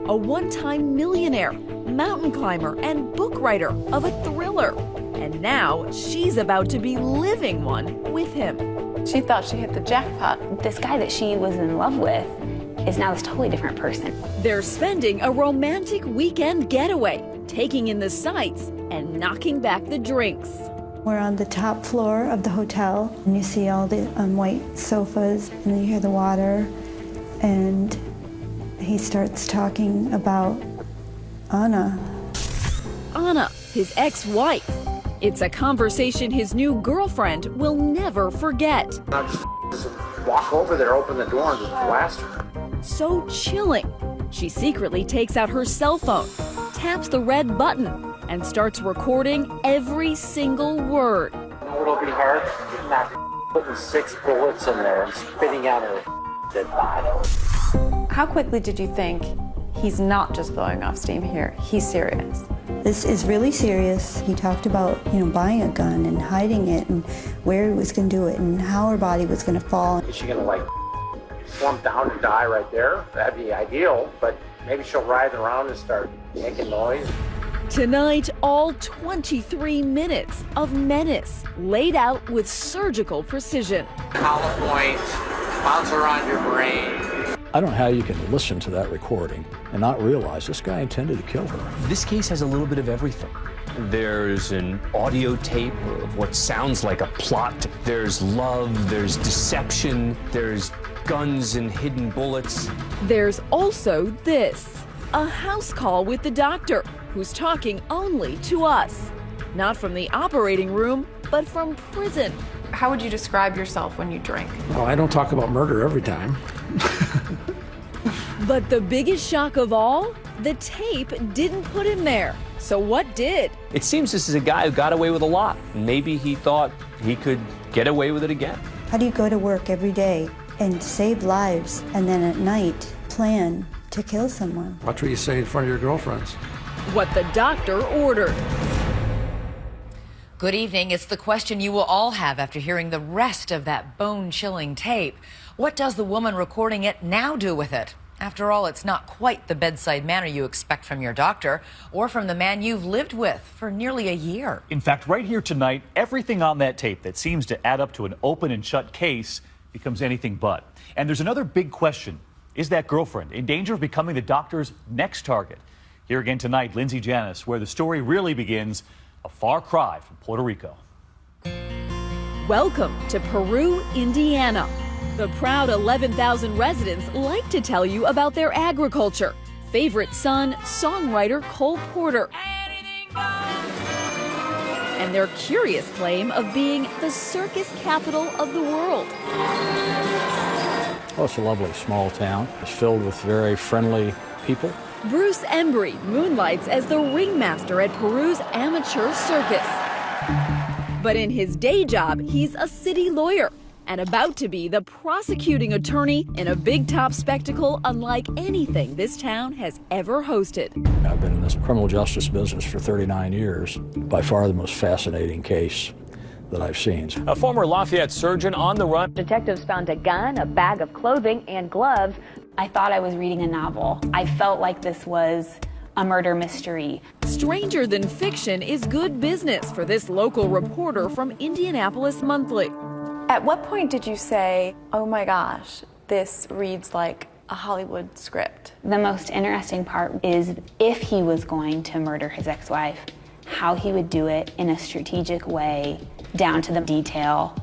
a one-time millionaire, mountain climber, and book writer of a thriller. And now she's about to be living one with him. She thought she hit the jackpot. This guy that she was in love with is now this totally different person. They're spending a romantic weekend getaway, taking in the sights and knocking back the drinks. We're on the top floor of the hotel, and you see all the white sofas, and then you hear the water, and he starts talking about Anna. Anna, his ex-wife. It's a conversation his new girlfriend will never forget. I'll just walk over there, open the door, and just blast her. So chilling. She secretly takes out her cell phone, taps the red button, and starts recording every single word. You know what'll be hard? Not putting 6 bullets in there and spitting out her dead body. How quickly did you think he's not just blowing off steam here, he's serious? This is really serious. He talked about, buying a gun and hiding it and where he was going to do it and how her body was going to fall. Is she gonna slump down and die right there? That'd be ideal, but maybe she'll writhe around and start making noise. Tonight, all 23 minutes of menace laid out with surgical precision. Hollow point, bounce around your brain. I don't know how you can listen to that recording and not realize this guy intended to kill her. This case has a little bit of everything. There's an audio tape of what sounds like a plot. There's love, there's deception, there's guns and hidden bullets. There's also this, a house call with the doctor, who's talking only to us. Not from the operating room, but from prison. How would you describe yourself when you drink? Well, I don't talk about murder every time. But the biggest shock of all, the tape didn't put him there. So what did? It seems this is a guy who got away with a lot. Maybe he thought he could get away with it again. How do you go to work every day and save lives and then at night plan to kill someone? Watch what you say in front of your girlfriends. What the doctor ordered. Good evening. It's the question you will all have after hearing the rest of that bone-chilling tape. What does the woman recording it now do with it? After all, it's not quite the bedside manner you expect from your doctor or from the man you've lived with for nearly a year. In fact, right here tonight, everything on that tape that seems to add up to an open and shut case becomes anything but. And there's another big question. Is that girlfriend in danger of becoming the doctor's next target? Here again tonight, Lindsay Janis, where the story really begins, a far cry from Puerto Rico. Welcome to Peru, Indiana. The proud 11,000 residents like to tell you about their agriculture. Favorite son, songwriter Cole Porter. And their curious claim of being the circus capital of the world. Oh, it's a lovely small town. It's filled with very friendly people. Bruce Embry moonlights as the ringmaster at Peru's amateur circus. But in his day job, he's a city lawyer and about to be the prosecuting attorney in a big top spectacle unlike anything this town has ever hosted. I've been in this criminal justice business for 39 years. By far the most fascinating case that I've seen. A former Lafayette surgeon on the run. Detectives found a gun, a bag of clothing, and gloves. I thought I was reading a novel. I felt like this was a murder mystery. Stranger than fiction is good business for this local reporter from Indianapolis Monthly. At what point did you say, oh my gosh, this reads like a Hollywood script? The most interesting part is if he was going to murder his ex-wife, how he would do it in a strategic way, down to the detail.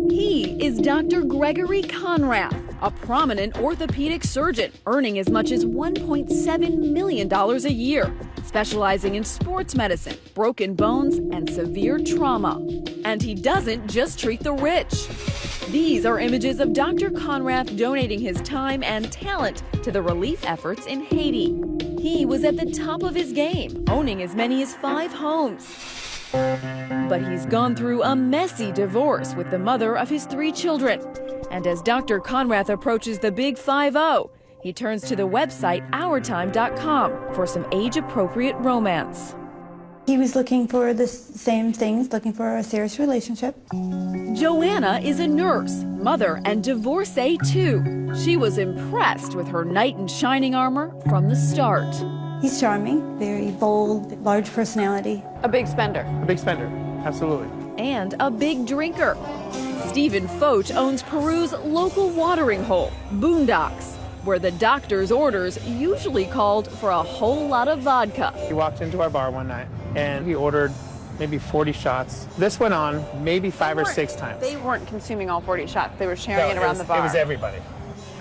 He is Dr. Gregory Conrath, a prominent orthopedic surgeon earning as much as $1.7 million a year, specializing in sports medicine, broken bones, and severe trauma. And he doesn't just treat the rich. These are images of Dr. Conrath donating his time and talent to the relief efforts in Haiti. He was at the top of his game, owning as many as 5 homes. But he's gone through a messy divorce with the mother of his 3 children. And as Dr. Conrath approaches the big 5-0, he turns to the website OurTime.com for some age-appropriate romance. He was looking for the same things, looking for a serious relationship. Joanna is a nurse, mother, and divorcee too. She was impressed with her knight in shining armor from the start. He's charming, very bold, large personality. A big spender. A big spender, absolutely. And a big drinker. Stephen Foch owns Peru's local watering hole, Boondocks, where the doctor's orders usually called for a whole lot of vodka. He walked into our bar one night and he ordered maybe 40 shots. This went on maybe 5 or 6 times. They weren't consuming all 40 shots. They were sharing it around the bar. It was everybody.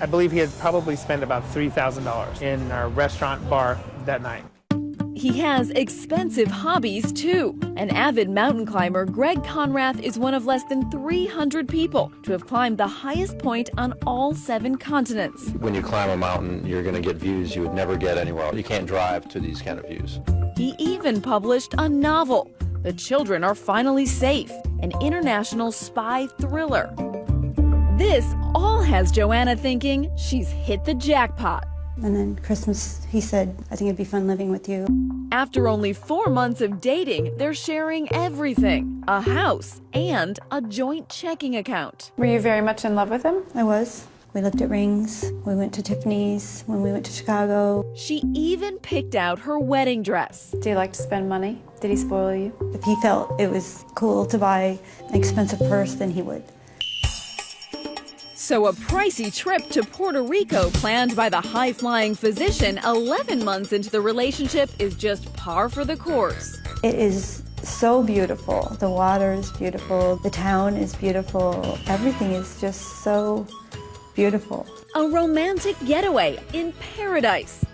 I believe he had probably spent about $3,000 in our restaurant bar that night. He has expensive hobbies, too. An avid mountain climber, Greg Conrath is one of less than 300 people to have climbed the highest point on all 7 continents. When you climb a mountain, you're going to get views you would never get anywhere else. You can't drive to these kind of views. He even published a novel, The Children Are Finally Safe, an international spy thriller. This all has Joanna thinking she's hit the jackpot. And then Christmas, he said, I think it'd be fun living with you. After only 4 months of dating, they're sharing everything, a house and a joint checking account. Were you very much in love with him? I was. We looked at rings. We went to Tiffany's when we went to Chicago. She even picked out her wedding dress. Do you like to spend money? Did he spoil you? If he felt it was cool to buy an expensive purse, then he would. So a pricey trip to Puerto Rico planned by the high-flying physician 11 months into the relationship is just par for the course. It is so beautiful. The water is beautiful. The town is beautiful. Everything is just so beautiful. A romantic getaway in paradise.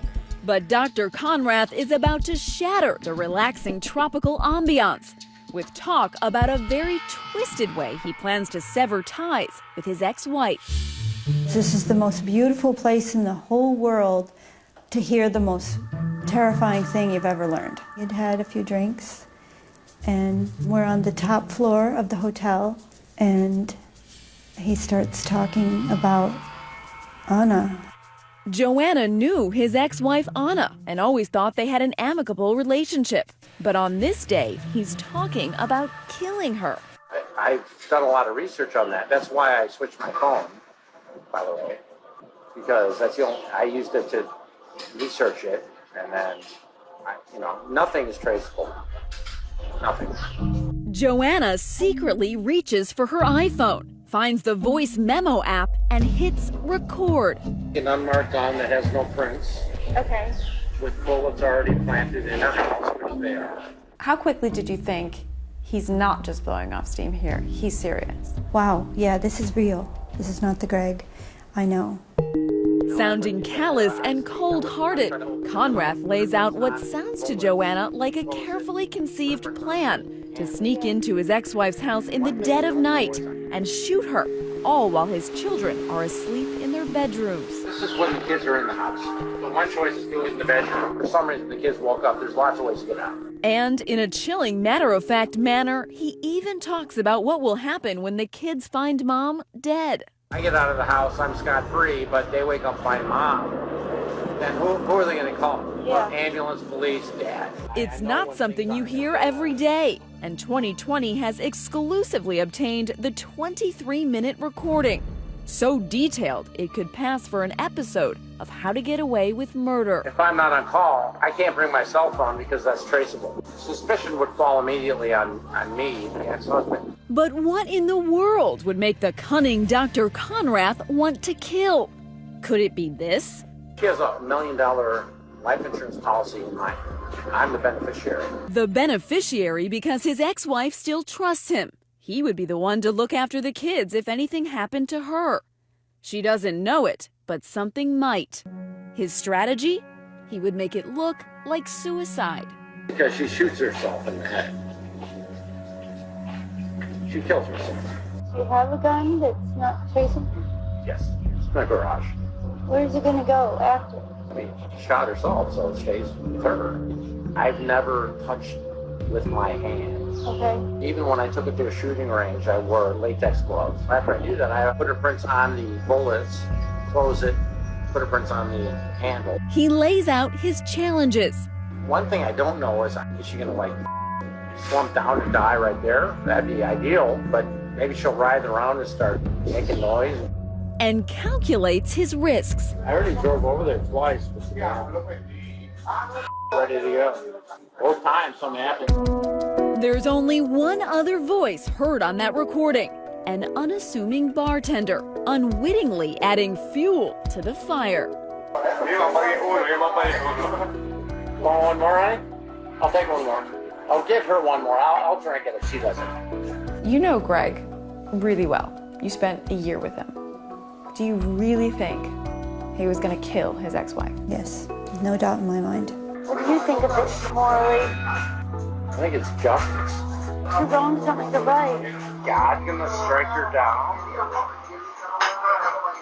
But Dr. Conrath is about to shatter the relaxing tropical ambiance with talk about a very twisted way he plans to sever ties with his ex-wife. This is the most beautiful place in the whole world to hear the most terrifying thing you've ever learned. He'd had a few drinks, and we're on the top floor of the hotel, and he starts talking about Anna. Joanna knew his ex-wife Anna and always thought they had an amicable relationship. But on this day, he's talking about killing her. I've done a lot of research on that. That's why I switched my phone, by the way, because that's the only, I used it to research it, and then, nothing is traceable. Nothing. Joanna secretly reaches for her iPhone, finds the voice memo app, and hits record. An unmarked gun that has no prints. Okay. With bullets already planted in her house, which they are. How quickly did you think he's not just blowing off steam here? He's serious. Wow, yeah, this is real. This is not the Greg I know. Sounding callous and cold-hearted, Conrath lays out what sounds to Joanna like a carefully conceived plan to sneak into his ex-wife's house in the dead of night and shoot her, all while his children are asleep in their bedrooms. This is when the kids are in the house. So one choice is to go in the bedroom. For some reason, the kids woke up. There's lots of ways to get out. And in a chilling, matter-of-fact manner, he even talks about what will happen when the kids find Mom dead. I get out of the house, I'm scot-free, but they wake up, find Mom. Then who are they going to call? Yeah. Ambulance, police, Dad. It's not something you hear every day. And 2020 has exclusively obtained the 23-minute recording. So detailed, it could pass for an episode of How to Get Away with Murder. If I'm not on call, I can't bring my cell phone because that's traceable. Suspicion would fall immediately on me, the ex-husband. But what in the world would make the cunning Dr. Conrath want to kill? Could it be this? She has $1 million life insurance policy in mind. I'm the beneficiary. The beneficiary because his ex-wife still trusts him. He would be the one to look after the kids if anything happened to her. She doesn't know it, but something might. His strategy? He would make it look like suicide. Because she shoots herself in the head. She kills herself. Do you have a gun that's not traceable? Yes, it's in my garage. Where's it going to go after? I mean, she shot herself, so it stays with her. I've never touched with my hands. Okay. Even when I took it to a shooting range, I wore latex gloves. After I do that, I put her prints on the bullets, close it, put her prints on the handle. He lays out his challenges. One thing I don't know is she going to slump down and die right there. That'd be ideal, but maybe she'll writhe around and start making noise. And calculates his risks. I already drove over there twice. Ready to go. Both times something happened. There's only one other voice heard on that recording. An unassuming bartender, unwittingly adding fuel to the fire. Want one more, honey? I'll take one more. I'll give her one more. I'll drink it if she doesn't. You know Greg really well. You spent a year with him. Do you really think he was going to kill his ex-wife? Yes, no doubt in my mind. What do you think of it morally? I think it's justice. You're wrong, something to right. God's gonna strike her down.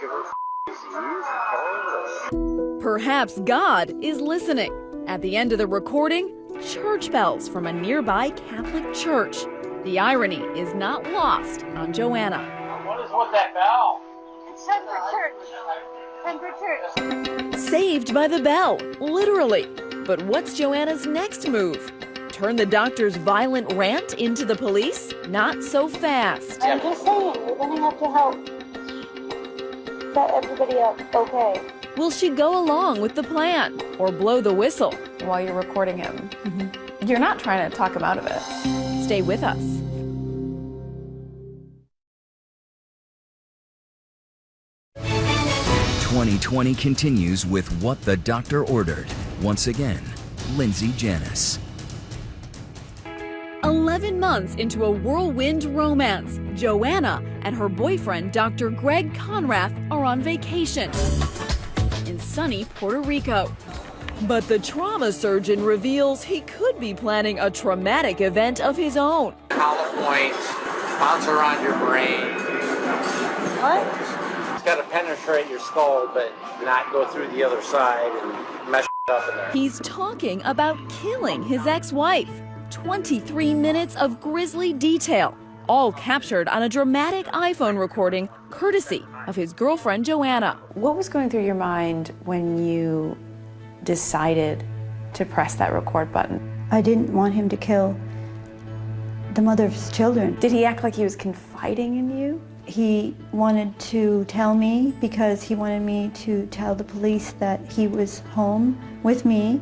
Give her disease and kill her. Perhaps God is listening. At the end of the recording, church bells from a nearby Catholic church. The irony is not lost on Joanna. What is with that bell? It's time for church. Time for church. Saved by the bell, literally. But what's Joanna's next move? Turn the doctor's violent rant into the police? Not so fast. I'm just saying, you're gonna have to help set everybody up okay. Will she go along with the plan or blow the whistle? While you're recording him, you're not trying to talk him out of it. Stay with us. "2020 continues with What the Doctor Ordered. Once again, Lindsay Janis. 11 months into a whirlwind romance, Joanna and her boyfriend, Dr. Greg Conrath, are on vacation in sunny Puerto Rico. But the trauma surgeon reveals he could be planning a traumatic event of his own. Hollow points, bounce around your brain. What? It's got to penetrate your skull, but not go through the other side and mess up in there. He's talking about killing his ex-wife. 23 minutes of grisly detail, all captured on a dramatic iPhone recording courtesy of his girlfriend Joanna. What was going through your mind when you decided to press that record button? I didn't want him to kill the mother of his children. Did he act like he was confiding in you? He wanted to tell me because he wanted me to tell the police that he was home with me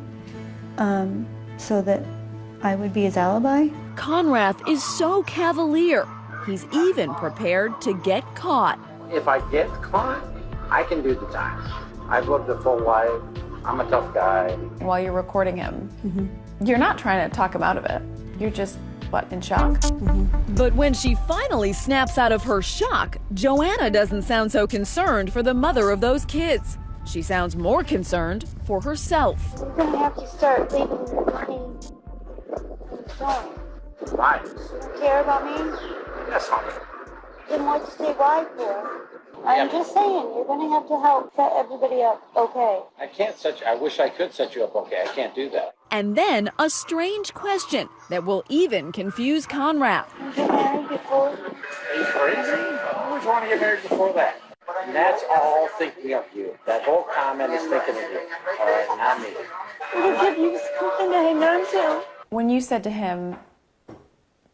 so that I would be his alibi. Conrath is so cavalier, he's even prepared to get caught. If I get caught, I can do the time. I've lived a full life. I'm a tough guy. While you're recording him, you're not trying to talk him out of it. You're just, in shock? But when she finally snaps out of her shock, Joanna doesn't sound so concerned for the mother of those kids. She sounds more concerned for herself. You're gonna have to start leaving money. Why? You care about me? Yes, honey. Then what's stay why for? I'm just saying, you're gonna have to help set everybody up okay. I can't I wish I could set you up okay. I can't do that. And then a strange question that will even confuse Conrath. You get married before? Are you crazy? I always want to get married before that. And that's all thinking of you. That whole comment is thinking of you. All right, not me. It'll give you something to hang on to. When you said to him,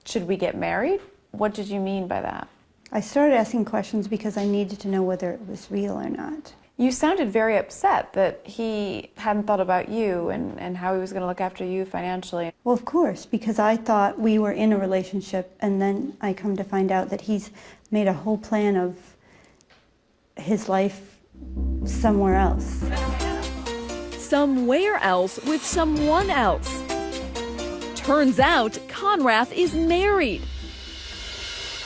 should we get married? What did you mean by that? I started asking questions because I needed to know whether it was real or not. You sounded very upset that he hadn't thought about you and how he was going to look after you financially. Well, of course, because I thought we were in a relationship, and then I come to find out that he's made a whole plan of his life somewhere else. Somewhere else with someone else. Turns out Conrath is married.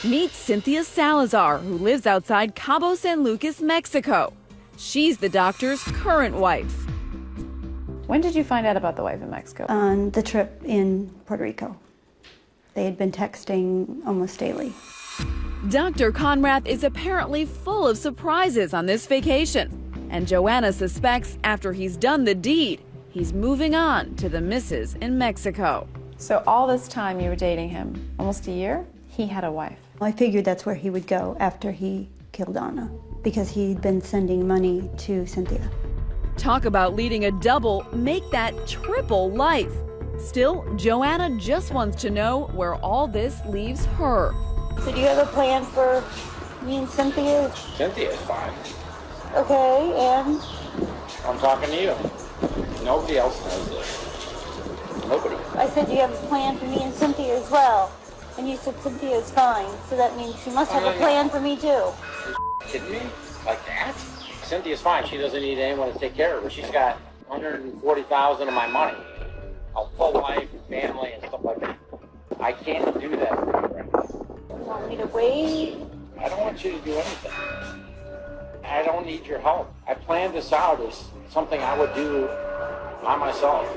Meet Cynthia Salazar, who lives outside Cabo San Lucas, Mexico. She's the doctor's current wife. When did you find out about the wife in Mexico? On the trip in Puerto Rico. They had been texting almost daily. Dr. Conrath is apparently full of surprises on this vacation. And Joanna suspects after he's done the deed, he's moving on to the missus in Mexico. So all this time you were dating him, almost a year, he had a wife. I figured that's where he would go after he killed Anna, because he'd been sending money to Cynthia. Talk about leading a double, make that triple life. Still, Joanna just wants to know where all this leaves her. So do you have a plan for me and Cynthia? Cynthia's fine. Okay, and? I'm talking to you. Nobody else knows this. Nobody. I said, do you have a plan for me and Cynthia as well? And you said Cynthia's fine, so that means she must have a plan for me too. Are you kidding me? Like that? Cynthia's fine. She doesn't need anyone to take care of her. She's got $140,000 of my money. A full life, family, and stuff like that. I can't do that for you right now. You want me to wait? I don't want you to do anything. I don't need your help. I planned this out as something I would do by myself.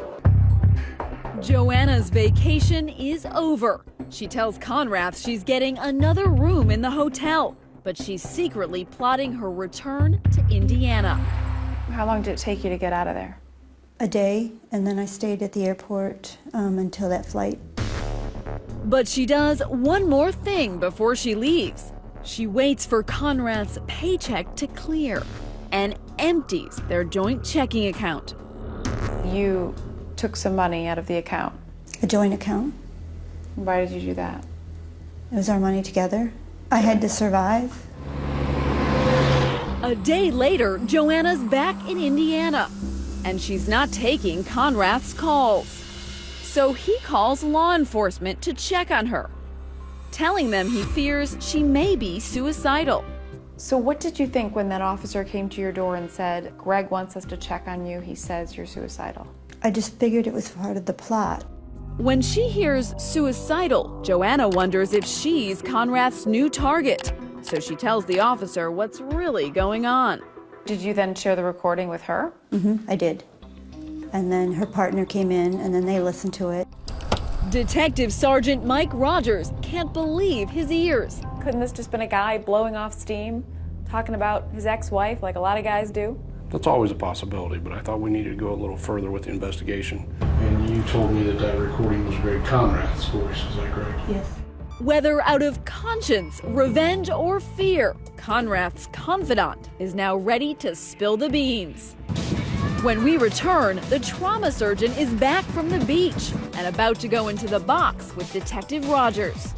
Joanna's vacation is over. She tells Conrath she's getting another room in the hotel, but she's secretly plotting her return to Indiana. How long did it take you to get out of there? A day, and then I stayed at the airport until that flight. But she does one more thing before she leaves. She waits for Conrath's paycheck to clear and empties their joint checking account. You took some money out of the account. A joint account. Why did you do that? It was our money together. I had to survive. A day later, Joanna's back in Indiana, and she's not taking Conrath's calls. So he calls law enforcement to check on her, telling them he fears she may be suicidal. So what did you think when that officer came to your door and said, Greg wants us to check on you, he says you're suicidal? I just figured it was part of the plot. When she hears suicidal, Joanna wonders if she's Conrath's new target. So she tells the officer what's really going on. Did you then share the recording with her? I did. And then her partner came in, and then they listened to it. Detective Sergeant Mike Rogers can't believe his ears. Couldn't this just been a guy blowing off steam, talking about his ex-wife like a lot of guys do? That's always a possibility, but I thought we needed to go a little further with the investigation. And you told me that that recording was Greg Conrath's voice, is that correct? Yes. Whether out of conscience, revenge, or fear, Conrath's confidant is now ready to spill the beans. When we return, the trauma surgeon is back from the beach and about to go into the box with Detective Rogers.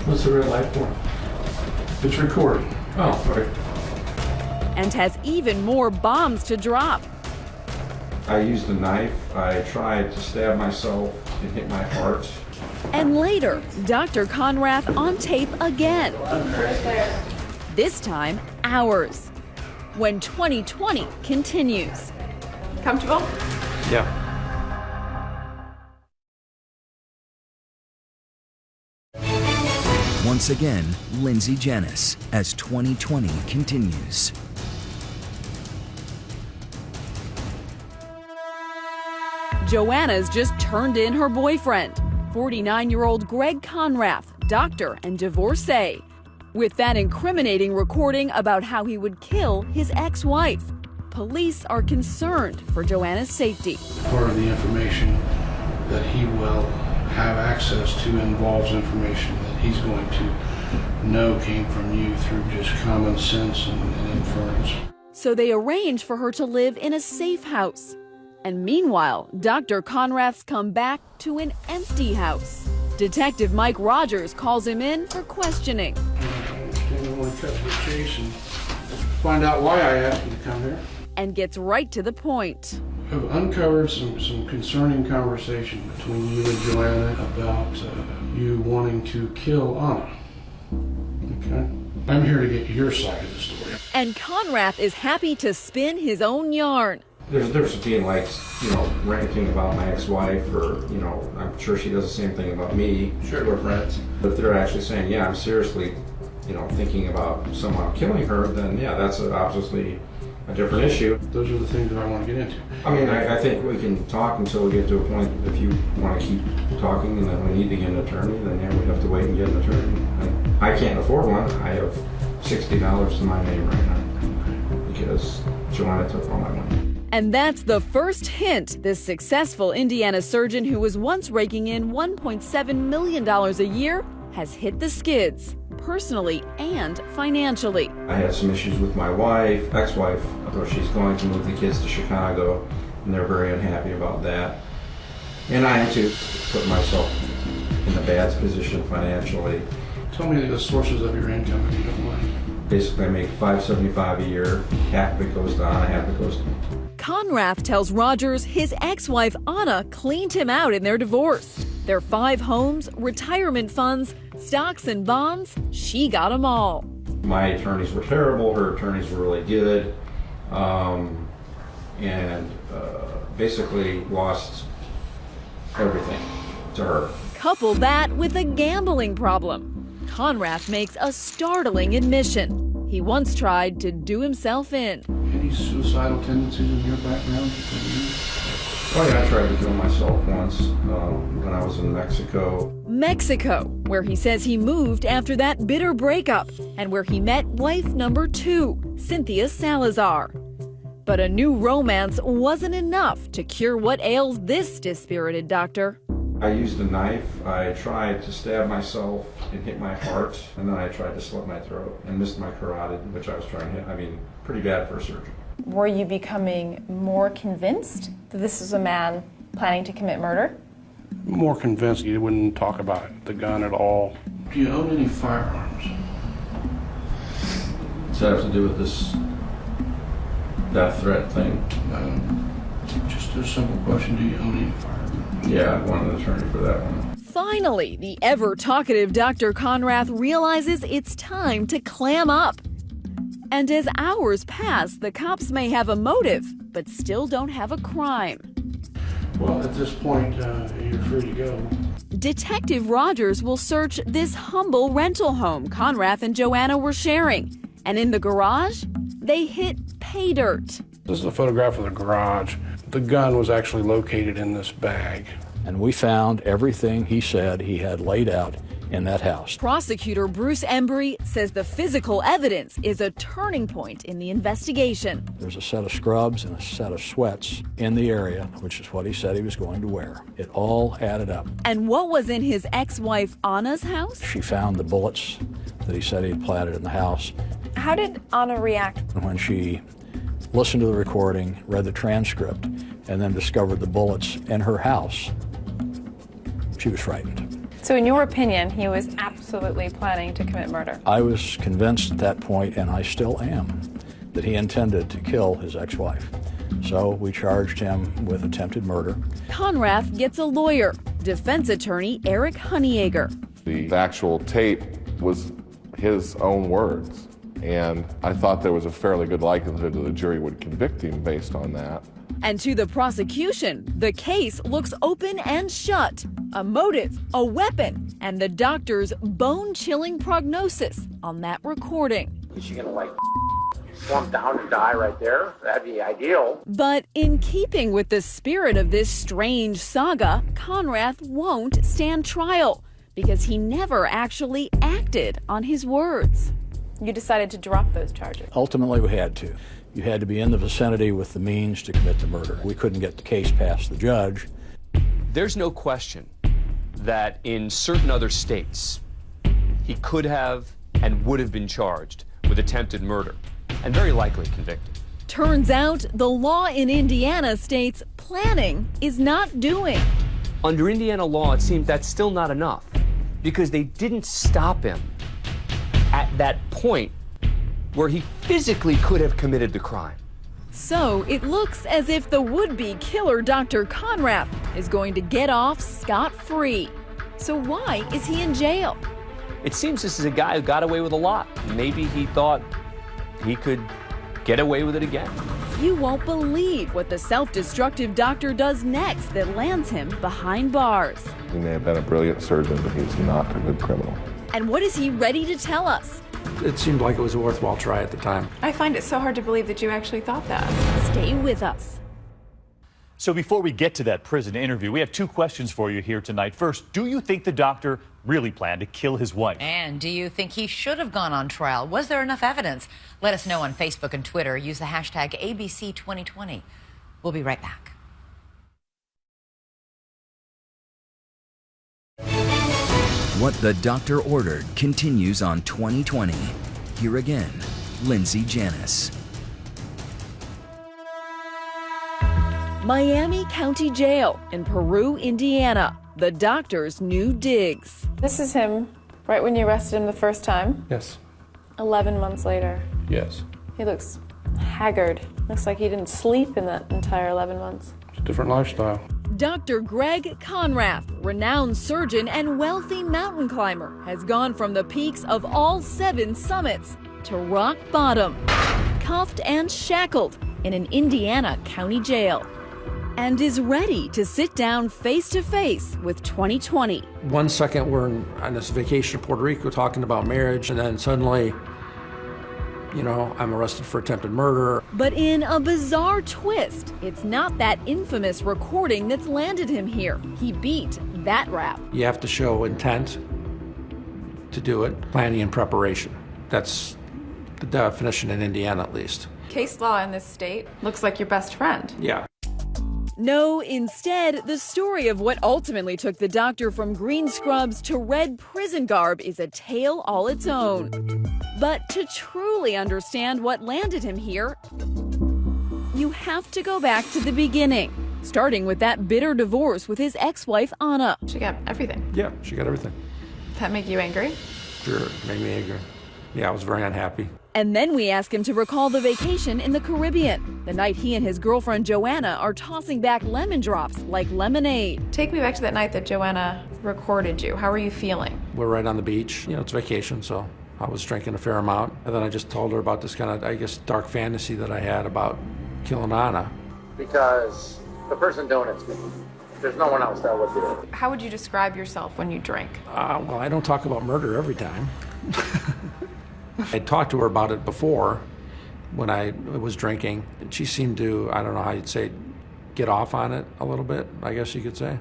What's the red light for? It's recording. Oh, right. And has even more bombs to drop. I used a knife. I tried to stab myself and hit my heart. And later, Dr. Conrath on tape again. This time, hours. When 2020 continues. Comfortable? Yeah. Once again, Lindsay Janis, as 2020 continues. Joanna's just turned in her boyfriend, 49-year-old Greg Conrath, doctor and divorcee, with that incriminating recording about how he would kill his ex-wife. Police are concerned for Joanna's safety. Part of the information that he will have access to involves information that he's going to know came from you through just common sense and inference. So they arrange for her to live in a safe house. And meanwhile, Dr. Conrath's come back to an empty house. Detective Mike Rogers calls him in for questioning. I want to cut to the chase and find out why I asked you to come here. And gets right to the point. I've uncovered some concerning conversation between you and Joanna about you wanting to kill Anna. Okay? I'm here to get your side of the story. And Conrath is happy to spin his own yarn. There's a difference between, like, ranting about my ex-wife, or, I'm sure she does the same thing about me. Sure, we're friends. But if they're actually saying, yeah, I'm seriously, thinking about somehow killing her, then yeah, that's obviously a different issue. Those are the things that I want to get into. I mean, I think we can talk until we get to a point. If you want to keep talking and then we need to get an attorney, then yeah, we have to wait and get an attorney. And I can't afford one. I have $60 to my name right now because Joanna took all my money. And that's the first hint this successful Indiana surgeon who was once raking in $1.7 million a year has hit the skids, personally and financially. I had some issues with my wife, ex-wife, although she's going to move the kids to Chicago, and they're very unhappy about that. And I had to put myself in a bad position financially. Tell me the sources of your income if you don't mind. Basically, I make $575 a year. Half of it goes to Anna, half of it goes to me. Conrath tells Rogers his ex-wife Anna cleaned him out in their divorce. Their 5 homes, retirement funds, stocks and bonds, she got them all. My attorneys were terrible, her attorneys were really good, and basically lost everything to her. Couple that with a gambling problem. Conrath makes a startling admission. He once tried to do himself in. Any suicidal tendencies in your background? Oh yeah, I tried to kill myself once when I was in Mexico. Mexico, where he says he moved after that bitter breakup and where he met wife number 2, Cynthia Salazar. But a new romance wasn't enough to cure what ails this dispirited doctor. I used a knife. I tried to stab myself and hit my heart, and then I tried to slit my throat and missed my carotid, which I was trying to hit. I mean, pretty bad for a surgeon. Were you becoming more convinced that this is a man planning to commit murder? More convinced you wouldn't talk about the gun at all. Do you own any firearms? Does that have to do with this death threat thing? Just a simple question, do you own any firearms? Yeah, I want an attorney for that one. Finally, the ever-talkative Dr. Conrath realizes it's time to clam up. And as hours pass, the cops may have a motive, but still don't have a crime. Well, at this point, you're free to go. Detective Rogers will search this humble rental home Conrath and Joanna were sharing. And in the garage, they hit pay dirt. This is a photograph of the garage. The gun was actually located in this bag. And we found everything he said he had laid out in that house. Prosecutor Bruce Embry says the physical evidence is a turning point in the investigation. There's a set of scrubs and a set of sweats in the area, which is what he said he was going to wear. It all added up. And what was in his ex-wife Anna's house? She found the bullets that he said he had planted in the house. How did Anna react? When she listened to the recording, read the transcript, and then discovered the bullets in her house, she was frightened. So in your opinion, he was absolutely planning to commit murder? I was convinced at that point, and I still am, that he intended to kill his ex-wife. So we charged him with attempted murder. Conrath gets a lawyer, defense attorney Eric Honeyegger. The actual tape was his own words, and I thought there was a fairly good likelihood that the jury would convict him based on that. And to the prosecution, the case looks open and shut. A motive, a weapon, and the doctor's bone-chilling prognosis on that recording. Is she gonna like slump down and die right there? That'd be ideal. But in keeping with the spirit of this strange saga, Conrath won't stand trial because he never actually acted on his words. You decided to drop those charges? Ultimately, we had to. You had to be in the vicinity with the means to commit the murder. We couldn't get the case past the judge. There's no question that in certain other states, he could have and would have been charged with attempted murder and very likely convicted. Turns out the law in Indiana states planning is not doing. Under Indiana law, it seems that's still not enough because they didn't stop him at that point where he physically could have committed the crime. So it looks as if the would-be killer Dr. Conrath is going to get off scot-free. So why is he in jail? It seems this is a guy who got away with a lot. Maybe he thought he could get away with it again. You won't believe what the self-destructive doctor does next that lands him behind bars. He may have been a brilliant surgeon, but he's not a good criminal. And what is he ready to tell us? It seemed like it was a worthwhile try at the time. I find it so hard to believe that you actually thought that. Stay with us. So before we get to that prison interview, we have 2 questions for you here tonight. First, do you think the doctor really planned to kill his wife? And do you think he should have gone on trial? Was there enough evidence? Let us know on Facebook and Twitter. Use the hashtag ABC2020. We'll be right back. What the Doctor Ordered continues on 2020. Here again, Lindsay Janis. Miami County Jail in Peru, Indiana. The doctor's new digs. This is him right when you arrested him the first time. Yes. 11 months later. Yes. He looks haggard. Looks like he didn't sleep in that entire 11 months. It's a different lifestyle. Dr. Greg Conrath, renowned surgeon and wealthy mountain climber, has gone from the peaks of all 7 summits to rock bottom, cuffed and shackled in an Indiana county jail, and is ready to sit down face to face with 2020. 1 second we're on this vacation to Puerto Rico talking about marriage, and then suddenly, you know, I'm arrested for attempted murder. But in a bizarre twist, it's not that infamous recording that's landed him here. He beat that rap. You have to show intent to do it, planning and preparation. That's the definition in Indiana, at least. Case law in this state looks like your best friend. Yeah. No, instead, the story of what ultimately took the doctor from green scrubs to red prison garb is a tale all its own. But to truly understand what landed him here, you have to go back to the beginning, starting with that bitter divorce with his ex-wife, Anna. She got everything. Yeah, she got everything. That make you angry? Sure, it made me angry. Yeah, I was very unhappy. And then we ask him to recall the vacation in the Caribbean, the night he and his girlfriend Joanna are tossing back lemon drops like lemonade. Take me back to that night that Joanna recorded you. How were you feeling? We're right on the beach. You know, it's vacation, so I was drinking a fair amount. And then I just told her about this kind of, I guess, dark fantasy that I had about killing Anna. Because the person doing it's me. There's no one else that would do it. How would you describe yourself when you drink? Well, I don't talk about murder every time. I talked to her about it before when I was drinking. And she seemed to, I don't know how you'd say, get off on it a little bit, I guess you could say.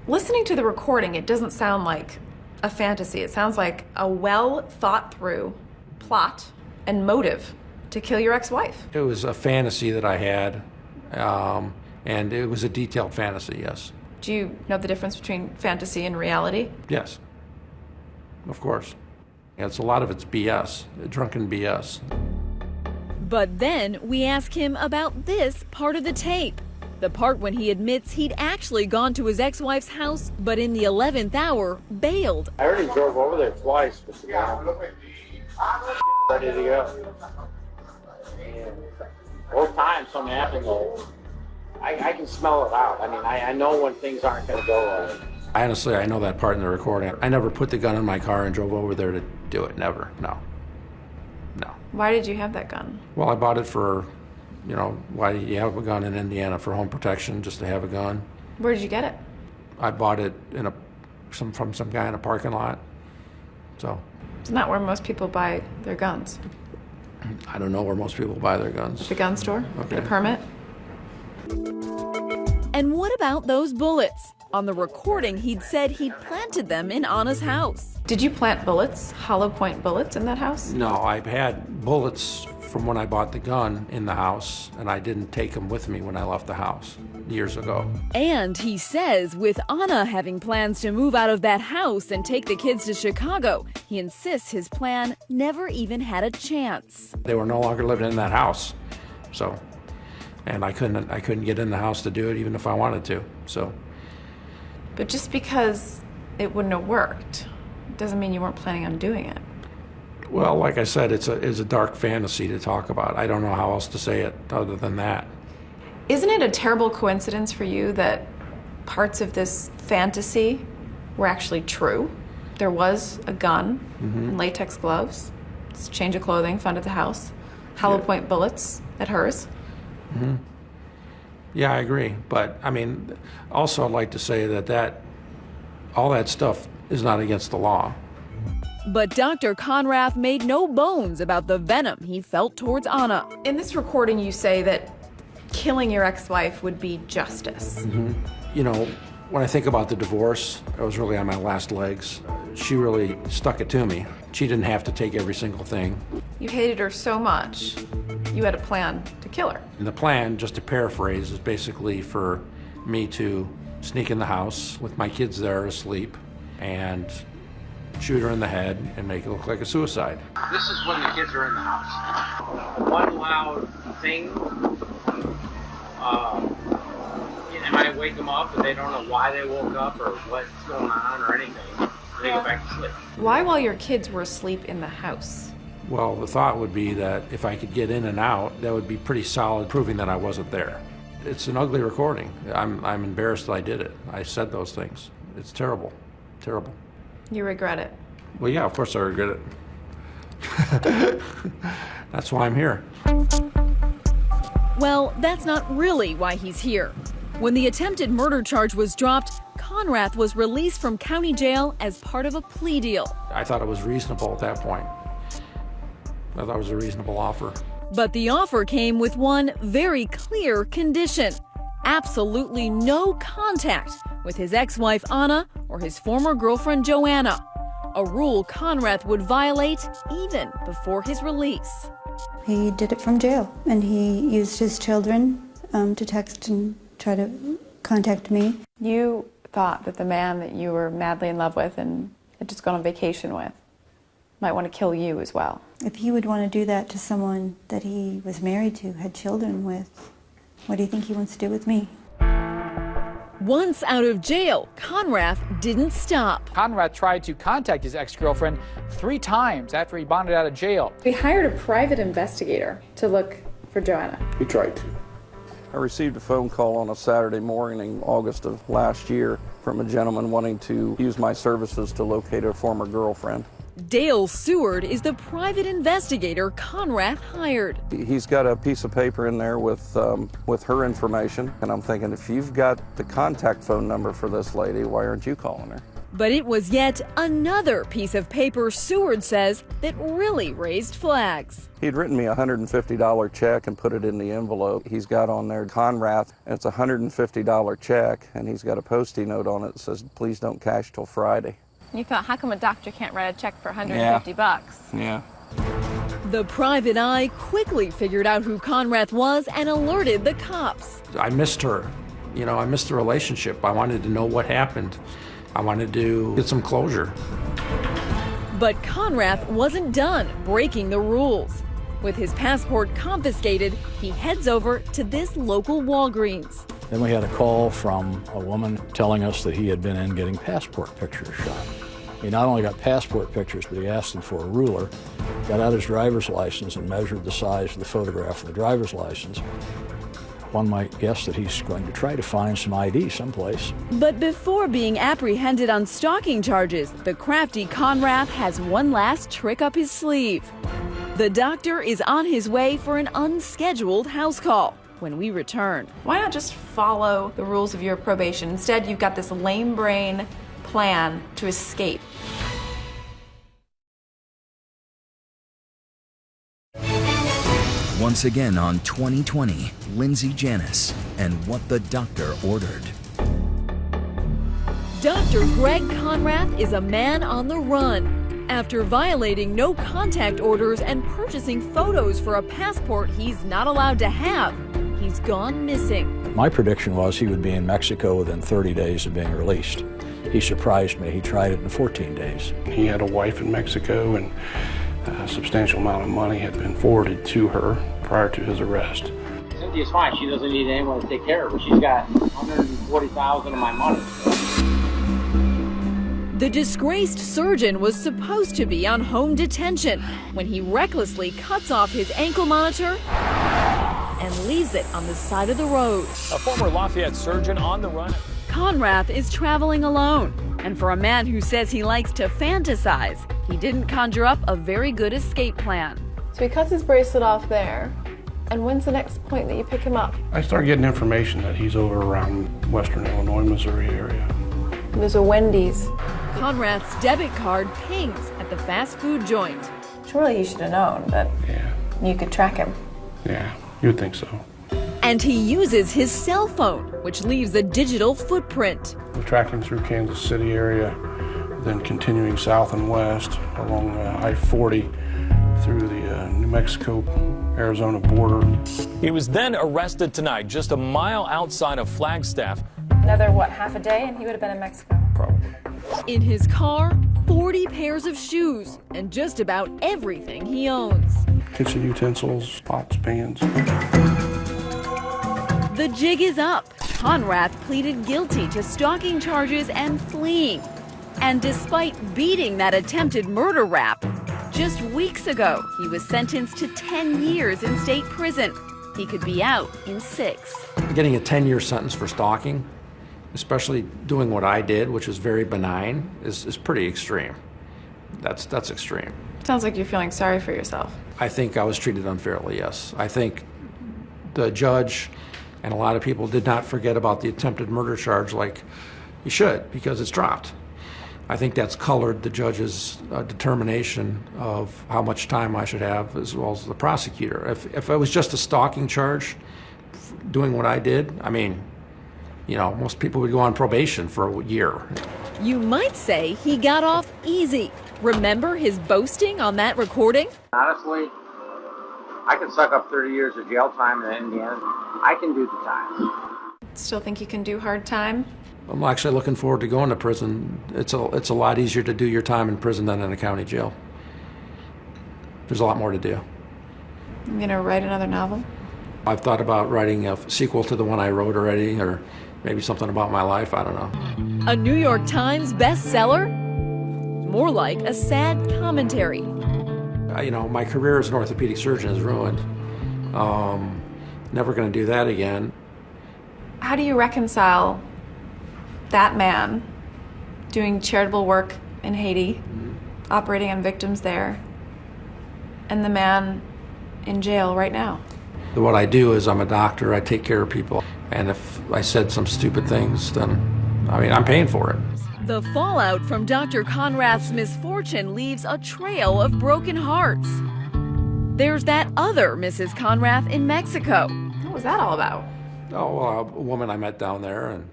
Listening to the recording, it doesn't sound like a fantasy. It sounds like a well thought through plot and motive to kill your ex-wife. It was a fantasy that I had, and it was a detailed fantasy, yes. Do you know the difference between fantasy and reality? Yes, of course. It's a lot of it's BS, drunken BS. But then we ask him about this part of the tape. The part when he admits he'd actually gone to his ex-wife's house, but in the 11th hour, bailed. I already drove over there twice, but ready to go. And both times something happened, I can smell it out. I mean, I know when things aren't going to go right. Honestly, I know that part in the recording. I never put the gun in my car and drove over there to do it. Never. No. Why did you have that gun? Well, I bought it for, you know, why you have a gun in Indiana for home protection, just to have a gun. Where did you get it? I bought it from some guy in a parking lot. So. It's not where most people buy their guns. I don't know where most people buy their guns. The gun store? Okay. Get a permit? And what about those bullets? On the recording, he'd said he'd planted them in Anna's house. Did you plant bullets, hollow point bullets, in that house? No, I've had bullets from when I bought the gun in the house, and I didn't take them with me when I left the house years ago. And he says with Anna having plans to move out of that house and take the kids to Chicago, he insists his plan never even had a chance. They were no longer living in that house, so, and I couldn't get in the house to do it even if I wanted to, so. But just because it wouldn't have worked doesn't mean you weren't planning on doing it. Well, like I said, it's a dark fantasy to talk about. I don't know how else to say it other than that. Isn't it a terrible coincidence for you that parts of this fantasy were actually true? There was a gun and latex gloves, change of clothing found at the house, hollow point bullets at hers. Yeah, I agree. But, I mean, also I'd like to say that all that stuff is not against the law. But Dr. Conrath made no bones about the venom he felt towards Anna. In this recording, you say that killing your ex-wife would be justice. You know, when I think about the divorce, I was really on my last legs. She really stuck it to me. She didn't have to take every single thing. You hated her so much, you had a plan to kill her. And the plan, just to paraphrase, is basically for me to sneak in the house with my kids there asleep and shoot her in the head and make it look like a suicide. This is when the kids are in the house. One loud thing, wake them up and they don't know why they woke up or what's going on or anything. They go back to sleep. Why, while your kids were asleep in the house? Well, the thought would be that if I could get in and out, that would be pretty solid proving that I wasn't there. It's an ugly recording. I'm embarrassed that I did it. I said those things. It's terrible. Terrible. You regret it? Well, yeah, of course I regret it. That's why I'm here. Well, that's not really why he's here. When the attempted murder charge was dropped, Conrath was released from county jail as part of a plea deal. I thought it was reasonable at that point. I thought it was a reasonable offer. But the offer came with one very clear condition: absolutely no contact with his ex-wife Anna or his former girlfriend Joanna, a rule Conrath would violate even before his release. He did it from jail, and he used his children to text and try to contact me. You thought that the man that you were madly in love with and had just gone on vacation with might want to kill you as well. If he would want to do that to someone that he was married to, had children with, what do you think he wants to do with me? Once out of jail, Conrath didn't stop. Conrath tried to contact his ex-girlfriend 3 times after he bonded out of jail. We hired a private investigator to look for Joanna. He tried to. I received a phone call on a Saturday morning, August of last year, from a gentleman wanting to use my services to locate a former girlfriend. Dale Seward is the private investigator Conrath hired. He's got a piece of paper in there with her information, and I'm thinking, if you've got the contact phone number for this lady, why aren't you calling her? But it was yet another piece of paper, Seward says, that really raised flags. He'd written me a $150 check and put it in the envelope. He's got on there Conrath, and it's a $150 check, and he's got a Post-it note on it that says, please don't cash till Friday. You thought, how come a doctor can't write a check for $150? Yeah. The private eye quickly figured out who Conrath was and alerted the cops. I missed her. You know, I missed the relationship. I wanted to know what happened. I wanted to get some closure. But Conrath wasn't done breaking the rules. With his passport confiscated, he heads over to this local Walgreens. Then we had a call from a woman telling us that he had been in getting passport pictures shot. He not only got passport pictures, but he asked them for a ruler, got out his driver's license and measured the size of the photograph of the driver's license. One might guess that he's going to try to find some ID someplace. But before being apprehended on stalking charges, the crafty Conrath has one last trick up his sleeve. The doctor is on his way for an unscheduled house call. When we return, why not just follow the rules of your probation? Instead, you've got this lame brain plan to escape. Once again on 2020, Lindsay Janis and What the Doctor Ordered. Dr. Greg Conrath is a man on the run. After violating no contact orders and purchasing photos for a passport he's not allowed to have, he's gone missing. My prediction was he would be in Mexico within 30 days of being released. He surprised me. He tried it in 14 days. He had a wife in Mexico, and a substantial amount of money had been forwarded to her prior to his arrest. Cynthia's fine. She doesn't need anyone to take care of her. She's got $140,000 of my money. The disgraced surgeon was supposed to be on home detention when he recklessly cuts off his ankle monitor and leaves it on the side of the road. A former Lafayette surgeon on the run. Conrath is traveling alone, and for a man who says he likes to fantasize, he didn't conjure up a very good escape plan. So he cuts his bracelet off there, and when's the next point that you pick him up? I start getting information that he's over around western Illinois, Missouri area. There's a Wendy's. Conrath's debit card pings at the fast food joint. Surely you should have known that you could track him. Yeah, you'd think so. And he uses his cell phone, which leaves a digital footprint. We tracked him through Kansas City area, then continuing south and west along I-40 through the New Mexico-Arizona border. He was then arrested tonight, just a mile outside of Flagstaff. Another, half a day, and he would have been in Mexico? Probably. In his car, 40 pairs of shoes and just about everything he owns. Kitchen utensils, pots, pans. The jig is up. Conrath pleaded guilty to stalking charges and fleeing. And despite beating that attempted murder rap, just weeks ago, he was sentenced to 10 years in state prison. He could be out in 6. Getting a 10-year sentence for stalking, especially doing what I did, which is very benign, is pretty extreme. That's extreme. Sounds like you're feeling sorry for yourself. I think I was treated unfairly, yes. I think the judge and a lot of people did not forget about the attempted murder charge like you should, because it's dropped. I think that's colored the judge's determination of how much time I should have, as well as the prosecutor. If it was just a stalking charge, doing what I did, I mean, you know, most people would go on probation for a year. You might say he got off easy. Remember his boasting on that recording? Honestly, I can suck up 30 years of jail time in Indiana. I can do the time. Still think you can do hard time? I'm actually looking forward to going to prison. It's a lot easier to do your time in prison than in a county jail. There's a lot more to do. You gonna write another novel? I've thought about writing a sequel to the one I wrote already, or maybe something about my life, I don't know. A New York Times bestseller? More like a sad commentary. You know, my career as an orthopedic surgeon is ruined. Never going to do that again. How do you reconcile that man doing charitable work in Haiti, operating on victims there, and the man in jail right now? What I do is I'm a doctor, I take care of people, and if I said some stupid things, then, I mean, I'm paying for it. The fallout from Dr. Conrath's misfortune leaves a trail of broken hearts. There's that other Mrs. Conrath in Mexico. What was that all about? Oh, well, a woman I met down there, and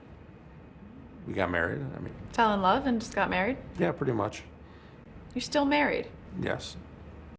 we got married. I mean, Fell in love and just got married? yeah, pretty much. You're still married? Yes.